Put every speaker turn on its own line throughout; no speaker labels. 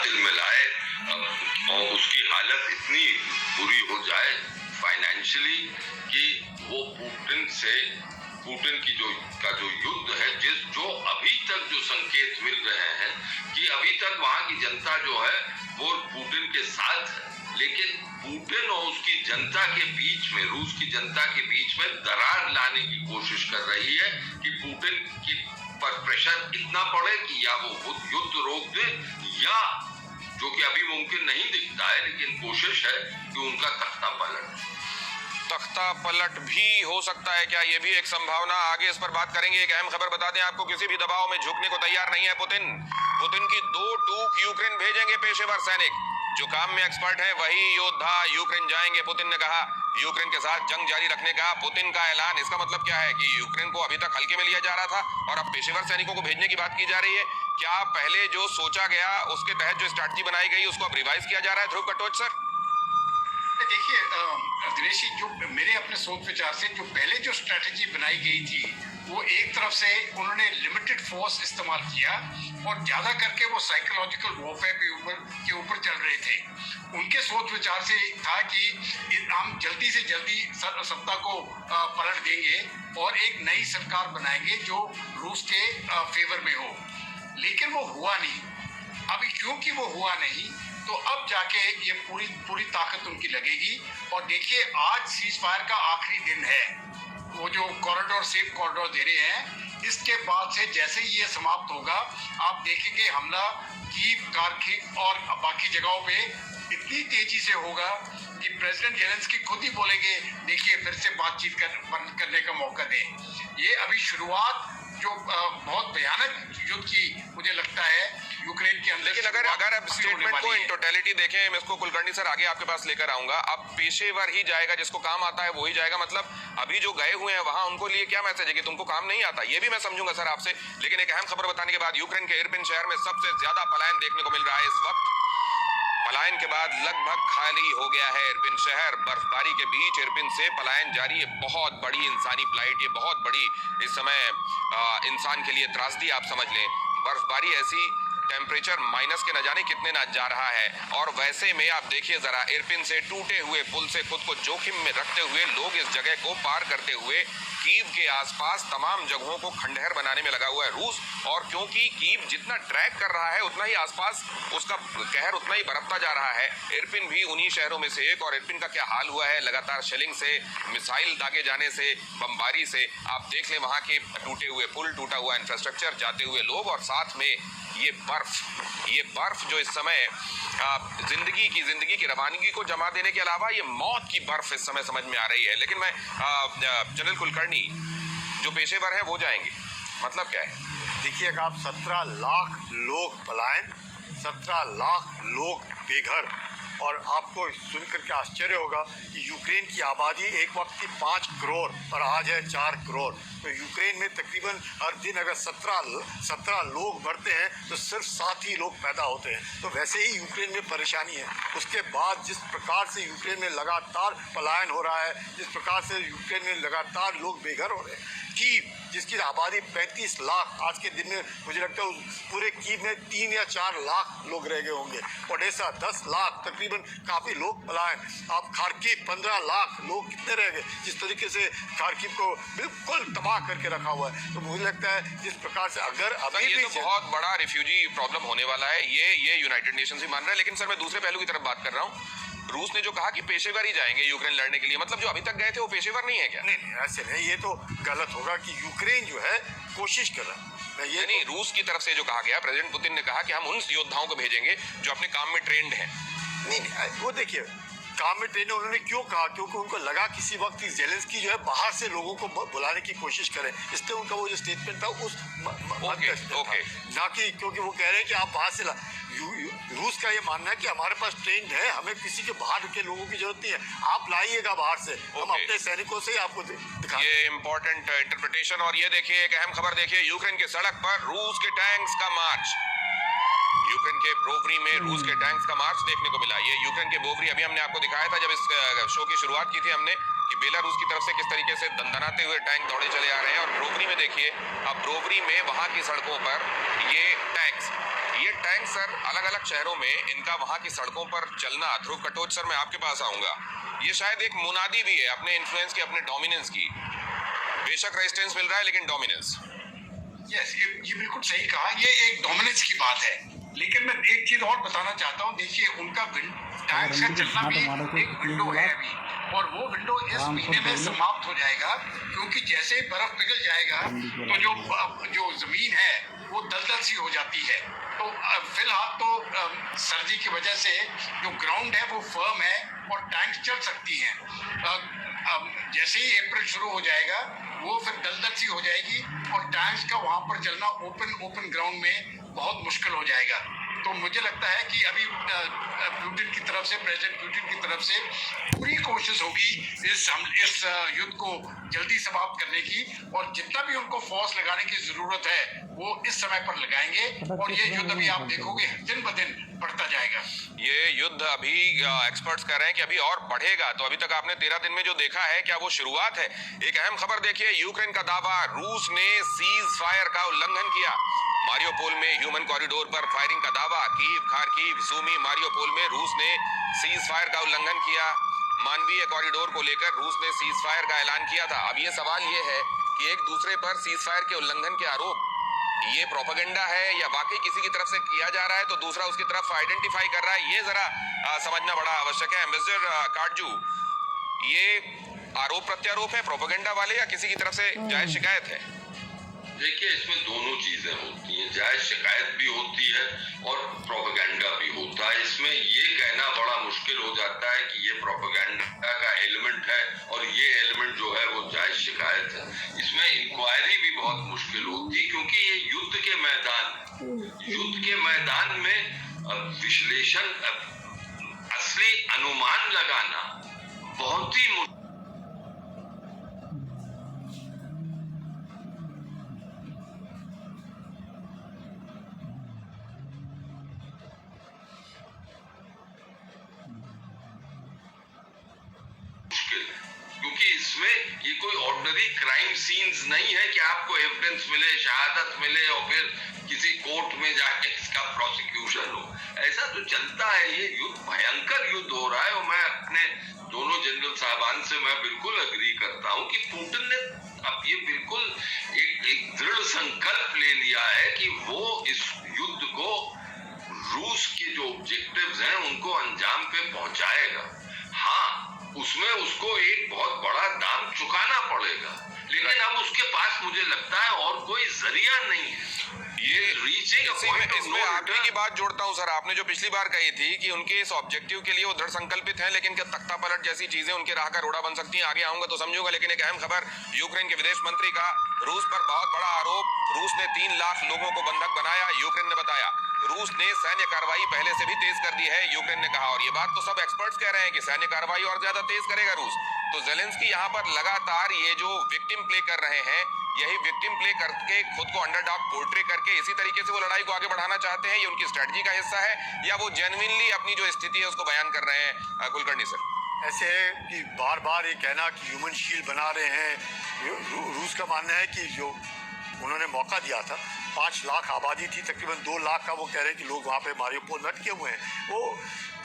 तिलमिलाए और उसकी हालत इतनी बुरी हो जाए फाइनेंशियली कि वो पुतिन की जो युद्ध है, जो अभी तक जो संकेत मिल रहे हैं कि अभी तक वहां की जनता जो है वो पुतिन के साथ है, लेकिन पुतिन और उसकी जनता के बीच में, रूस की जनता के बीच में दरार लाने की कोशिश कर रही है कि पुतिन की पर प्रेशर इतना पड़े कि या वो युद्ध रोक दे, या जो कि अभी मुमकिन नहीं दिखता है, लेकिन कोशिश है कि उनका तख्ता
पलट भी हो सकता है क्या? ये भी एक संभावना। आगे इस पर बात करेंगे। एक अहम खबर बता दें आपको, किसी भी दबाव में झुकने को तैयार नहीं है पुतिन की 2 टूक यूक्रेन भेजेंगे पेशेवर सैनिक। जो काम में एक्सपर्ट है वही योद्धा यूक्रेन जाएंगे। पुतिन ने कहा यूक्रेन के साथ जंग जारी रखने का पुतिन का ऐलान। इसका मतलब क्या है कि यूक्रेन को अभी तक हल्के में लिया जा रहा था और अब पेशेवर सैनिकों को भेजने की बात की जा रही है। क्या पहले जो सोचा गया उसके तहत जो स्ट्रैटेजी बनाई गई उसको अब रिवाइज किया जा रहा है? ध्रुव कटोच सर,
देखिए दिनेश जी, जो मेरे अपने सोच विचार से जो पहले जो स्ट्रेटेजी बनाई गई थी वो एक तरफ से उन्होंने लिमिटेड फोर्स इस्तेमाल किया और ज्यादा करके वो साइकोलॉजिकल वॉरफेयर के ऊपर चल रहे थे। उनके सोच विचार से था कि हम जल्दी से जल्दी सत्ता को पलट देंगे और एक नई सरकार बनाएंगे जो रूस के फेवर में हो, लेकिन वो हुआ नहीं। अभी क्योंकि वो हुआ नहीं तो अब जाके ये पूरी ताकत उनकी लगेगी। और देखिए आज सीज फायर का आखिरी दिन है, वो जो कॉरिडोर सेफ कॉरिडोर दे रहे हैं, इसके बाद से जैसे ही ये समाप्त होगा आप देखेंगे हमला कीव, खार्किव और बाकी जगहों पे इतनी तेजी से होगा कि प्रेसिडेंट जेलेंस्की खुद ही बोलेंगे देखिए फिर से बातचीत करने का मौका दें। ये अभी शुरुआत जो बहुत भयानक युद्ध की मुझे लगता है यूक्रेन के अंदर।
लेकिन अगर अब स्टेटमेंट को इन टोटलिटी देखें, मैं इसको कुलकर्णी सर आगे आपके पास लेकर आऊंगा। अब पेशेवर ही जाएगा, जिसको काम आता है वो ही जाएगा। मतलब अभी जो गए हुए हैं वहां उनको लिए क्या मैसेज है कि तुमको काम नहीं आता? ये भी मैं समझूंगा सर आपसे, लेकिन एक अहम खबर बताने के बाद यूक्रेन के इरपिन शहर में सबसे ज्यादा पलायन देखने को मिल रहा है इस वक्त। पलायन के बाद लगभग खाली हो गया है इरपिन शहर। बर्फबारी के बीच इरपिन से पलायन जारी है। बहुत बड़ी इंसानी फ्लाइट, ये बहुत बड़ी इस समय इंसान के लिए त्रासदी आप समझ लें। बर्फबारी ऐसी, टेम्परेचर माइनस के न जाने कितने ना जा रहा है, और वैसे में आप देखिए जरा इरपिन से टूटे हुए पुल से खुद को जोखिम में रखते हुए लोग इस जगह को पार करते हुए कीव के आसपास तमाम जगहों को खंडहर बनाने में लगा हुआ है रूस। और क्योंकि कीव जितना ट्रैक कर रहा है उतना ही आसपास उसका कहर उतना ही बरतता जा रहा है। इरपिन भी उन्हीं शहरों में से एक, और इरपिन का क्या हाल हुआ है लगातार शेलिंग से, मिसाइल दागे जाने से, बमबारी से। आप देख लें वहां के टूटे हुए पुल, टूटा हुआ इंफ्रास्ट्रक्चर, जाते हुए लोग, और साथ में ये बर्फ जो इस समय जिंदगी की रवानगी को जमा देने के अलावा ये मौत की बर्फ इस समय समझ में आ रही है। लेकिन मैं जनरल कुलकर्णी, जो पेशेवर है वो जाएंगे, मतलब क्या है?
देखिए आप 17 लाख लोग पलायन, 17 लाख लोग बेघर, और आपको सुनकर के आश्चर्य होगा कि यूक्रेन की आबादी एक वक्त की 5 करोड़ और आज है 4 करोड़। तो यूक्रेन में तकरीबन हर दिन अगर 17 लोग बढ़ते हैं तो सिर्फ 7 ही लोग पैदा होते हैं। तो वैसे ही यूक्रेन में परेशानी है। उसके बाद जिस प्रकार से यूक्रेन में लगातार पलायन हो रहा है, जिस प्रकार से यूक्रेन में लगातार लोग बेघर हो रहे हैं, कीव जिसकी आबादी 35 लाख, आज के दिन में मुझे लगता है पूरे कीव में 3 या 4 लाख लोग रह गए होंगे। ओडेसा 10 लाख, तकरीबन काफ़ी लोग पलायन। आप खार्किव 15 लाख लोग कितने रह गए, जिस तरीके से खार्किव को बिल्कुल तबाह करके रखा हुआ है। तो मुझे लगता है जिस प्रकार से अगर अभी
ये तो बहुत बड़ा रिफ्यूजी प्रॉब्लम होने वाला है, ये यूनाइटेड नेशंस भी मान रहा है। लेकिन सर मैं दूसरे पहलू की तरफ बात कर रहा हूँ। रूस ने जो कहा कि पेशेवर ही जाएंगे यूक्रेन लड़ने के लिए, मतलब जो अभी तक गए थे वो पेशेवर नहीं है क्या?
नहीं, ऐसे नहीं, ये तो गलत होगा कि यूक्रेन जो है कोशिश कर रहा है।
ये नहीं, रूस की तरफ से जो कहा गया, प्रेसिडेंट पुतिन ने कहा कि हम उन योद्धाओं को भेजेंगे जो अपने काम में ट्रेंड हैं।
नहीं, वो देखिए काम में ट्रेंड उन्होंने क्यों कहा, क्योंकि उनको लगा किसी वक्त जेलेंस्की जो है बाहर से लोगों को बुलाने की कोशिश करें, इसलिए उनका वो जो स्टेटमेंट था उस
ओके।
ना कि क्योंकि वो कह रहे हैं कि आप बाहर से रूस का ये मानना है कि हमारे पास ट्रेंड है, हमें किसी के बाहर के लोगों की जरूरत नहीं है, आप लाइएगा बाहर से, हम अपने सैनिकों से ही आपको दिखा।
ये इंपॉर्टेंट इंटरप्रिटेशन। और ये देखिए एक अहम खबर देखिए, यूक्रेन के सड़क पर रूस के टैंक्स का मार्च। यूक्रेन के ब्रोवरी में रूस के टैंक्स का मार्च देखने को मिला। ये यूक्रेन के ब्रोवरी, अभी हमने आपको दिखाया था जब इस शो की शुरुआत की थी हमने, कि बेलारूस की तरफ से किस तरीके से दंदनाते हुए टैंक दौड़े चले आ रहे हैं। और ब्रोवरी में देखिए, अब ब्रोवरी में वहां की सड़कों पर ये टैंक्स, ये टैंक सर अलग अलग शहरों में इनका वहां की सड़कों पर चलना, ध्रुव कटोच सर मैं आपके पास आऊंगा, ये शायद एक मुनादी भी है अपने इन्फ्लुएंस की, अपने डोमिनेंस की। बेशक रेजिस्टेंस मिल रहा है लेकिन डोमिनेंस।
यस, ये बिल्कुल सही कहा, ये एक डोमिनेंस की बात है। लेकिन मैं एक चीज और बताना चाहता हूँ, देखिए उनका टैंक का चलना भी एक विंडो है अभी, और वो विंडो इस महीने में समाप्त हो जाएगा, क्योंकि जैसे ही बर्फ पिघल जाएगा तो जो जमीन है वो दलदल सी हो जाती है। तो फिलहाल तो सर्दी की वजह से जो ग्राउंड है वो फर्म है और टैंक चल सकती हैं। जैसे ही अप्रैल शुरू हो जाएगा वो फिर दलदल सी हो जाएगी और टैंक्स का वहां पर चलना ओपन ग्राउंड में बहुत मुश्किल हो जाएगा। तो मुझे लगता है कि अभी प्यूटिन की तरफ से, प्रेसिडेंट प्यूटिन की तरफ से पूरी कोशिश होगी इस युद्ध को जल्दी समाप्त करने की, और जितना भी उनको फोर्स लगाने की जरूरत है वो इस समय पर लगाएंगे, और ये युद्ध अभी आप देखोगे दिन ब दिन बढ़ता जाएगा।
ये युद्ध अभी एक्सपर्ट्स कह रहे हैं कि अभी और बढ़ेगा। तो अभी तक आपने 13 दिन में जो देखा है, क्या वो शुरुआत है? एक अहम खबर देखिए, यूक्रेन का दावा, रूस ने सीज फायर का उल्लंघन किया। मारियोपोल में ह्यूमन कॉरिडोर पर फायरिंग का दावा, कीव, खार्किव, सूमी, मारियोपोल में रूस ने सीज फायर का उल्लंघन किया। मानवीय कॉरिडोर को लेकर रूस ने सीज फायर का ऐलान किया था। अब ये सवाल ये है कि एक दूसरे पर सीज फायर के उल्लंघन के आरोप, ये प्रोपेगेंडा है या वाकई किसी की तरफ से किया जा रहा है तो दूसरा उसकी तरफ आइडेंटिफाई कर रहा है, ये जरा समझना बड़ा आवश्यक है। मिस्टर काटजू, ये आरोप प्रत्यारोप है प्रोपेगेंडा वाले या किसी की तरफ से जायज शिकायत है?
देखिए, इसमें दोनों चीजें होती हैं, जायज शिकायत भी होती है और प्रोपेगेंडा भी होता है। इसमें ये कहना बड़ा मुश्किल हो जाता है कि ये प्रोपेगेंडा का एलिमेंट है और ये एलिमेंट जो है वो जायज शिकायत है। इसमें इंक्वायरी भी बहुत मुश्किल होती है, क्योंकि ये युद्ध के मैदान में विश्लेषण, असली अनुमान लगाना बहुत ही मुश्किल। क्योंकि इसमें ये कोई ऑर्डिनरी क्राइम सीन्स नहीं है कि आपको एविडेंस मिले, शहादत मिले और फिर किसी कोर्ट में जाके इसका प्रोसिक्यूशन हो। ऐसा तो चलता है। ये युद्ध भयंकर युद्ध हो रहा है, और मैं अपने दोनों जनरल साहबान से मैं बिल्कुल अग्री करता हूं कि पुतिन ने अब ये बिल्कुल एक दृढ़ संकल्प ले लिया है कि वो इस युद्ध को, रूस के जो ऑब्जेक्टिव्स हैं उनको अंजाम पे पहुंचाएगा। हाँ, उसमें उसको एक बहुत बड़ा दाम चुकाना पड़ेगा, लेकिन अब उसके पास मुझे लगता है और कोई जरिया नहीं है। ये रीचिंग
इसमें आप ही की बात जोड़ता हूं सर, आपने जो पिछली बार कही थी कि उनके इस ऑब्जेक्टिव के लिए वो दृढ़ संकल्पित हैं, लेकिन क्या तख्ता पलट जैसी चीजें उनके राह का रोड़ा बन सकती हैं? आगे आऊंगा तो समझूंगा, लेकिन एक अहम खबर यूक्रेन के विदेश मंत्री का रूस पर बहुत बड़ा आरोप। रूस ने 3 लाख लोगों को बंधक बनाया, यूक्रेन ने बताया। रूस ने सैन्य कार्रवाई पहले से भी तेज कर दी है, यूक्रेन ने कहा, और ये बात तो सब एक्सपर्ट्स कह रहे हैं कि सैन्य कार्रवाई और ज्यादा तेज करेगा रूस। तो जेलेंस्की यहाँ पर लगातार ये जो विक्टिम प्ले कर रहे हैं, यही विक्टिम प्ले करके खुद को अंडरडॉग पोर्ट्रे करके इसी तरीके से वो लड़ाई को आगे बढ़ाना चाहते हैं, ये उनकी स्ट्रेटजी का हिस्सा है, या वो जेन्युइनली अपनी जो स्थिति है उसको बयान कर रहे हैं? कुलकर्णी सर,
ऐसे है कि बार बार ये कहना कि ह्यूमन शील्ड बना रहे हैं, रूस का मानना है कि जो उन्होंने मौका दिया था, 5 लाख आबादी थी, तकरीबन 2 लाख का वो कह रहे हैं कि लोग वहाँ पे मारियोपोल में अटके हुए हैं। वो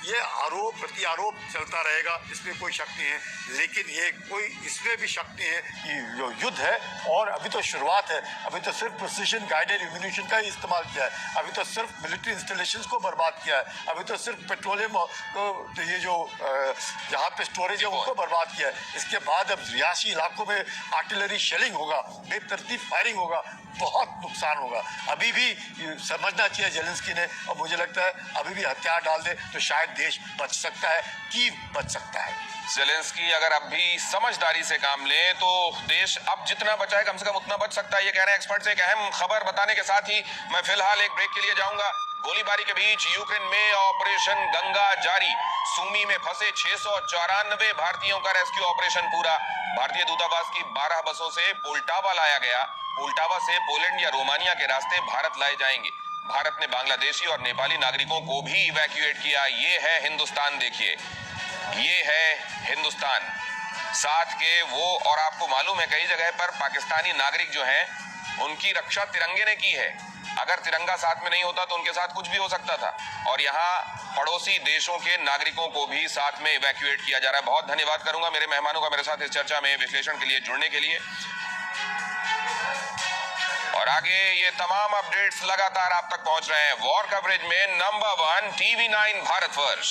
ये आरोप प्रति आरोप चलता रहेगा, इसमें कोई शक नहीं है, लेकिन ये कोई इसमें भी शक नहीं है कि जो युद्ध है और अभी तो शुरुआत है। अभी तो सिर्फ प्रिसिशन गाइडेड एम्यूनिशन का ही इस्तेमाल किया है, अभी तो सिर्फ मिलिट्री इंस्टॉलेशंस को बर्बाद किया है, अभी तो सिर्फ पेट्रोलियम तो ये जो जहाँ पे स्टोरेज है उनको बर्बाद किया है। इसके बाद अब रिहायशी इलाकों में आर्टिलरी शेलिंग होगा, बेतरतीब फायरिंग होगा, बहुत नुकसान होगा। अभी भी समझना चाहिए जेलेंस्की ने, और मुझे लगता है अभी भी हथियार डाल दे तो शायद देश बच सकता है, कीव बच सकता है।
जेलेंस्की अगर अब भी समझदारी से काम ले तो देश अब जितना बचा है कम से कम उतना बच सकता है, ये कह रहे हैं एक्सपर्ट्स। एक अहम खबर बताने के साथ ही मैं फिलहाल एक ब्रेक के लिए जाऊंगा। गोलीबारी के बीच यूक्रेन में ऑपरेशन गंगा जारी, सूमी में फंसे 694 भारतीयों का रेस्क्यू ऑपरेशन पूरा। भारतीय दूतावास की 12 बसों से पोल्टावा लाया गया, पोल्टावा से पोलैंड या रोमानिया के रास्ते भारत लाए जाएंगे। भारत ने बांग्लादेशी और नेपाली नागरिकों को भी इवैक्यूएट किया। ये है हिंदुस्तान, देखिए ये है हिंदुस्तान। साथ के वो, और आपको मालूम है कई जगह पर पाकिस्तानी नागरिक जो हैं उनकी रक्षा तिरंगे ने की है। अगर तिरंगा साथ में नहीं होता तो उनके साथ कुछ भी हो सकता था। और यहाँ पड़ोसी देशों के नागरिकों को भी साथ में इवैक्यूएट किया जा रहा है। बहुत धन्यवाद करूंगा मेरे मेहमानों का मेरे साथ इस चर्चा में विश्लेषण के लिए जुड़ने के लिए। और आगे ये तमाम अपडेट्स लगातार आप तक पहुंच रहे हैं वॉर कवरेज में नंबर 1 TV9 भारतवर्ष।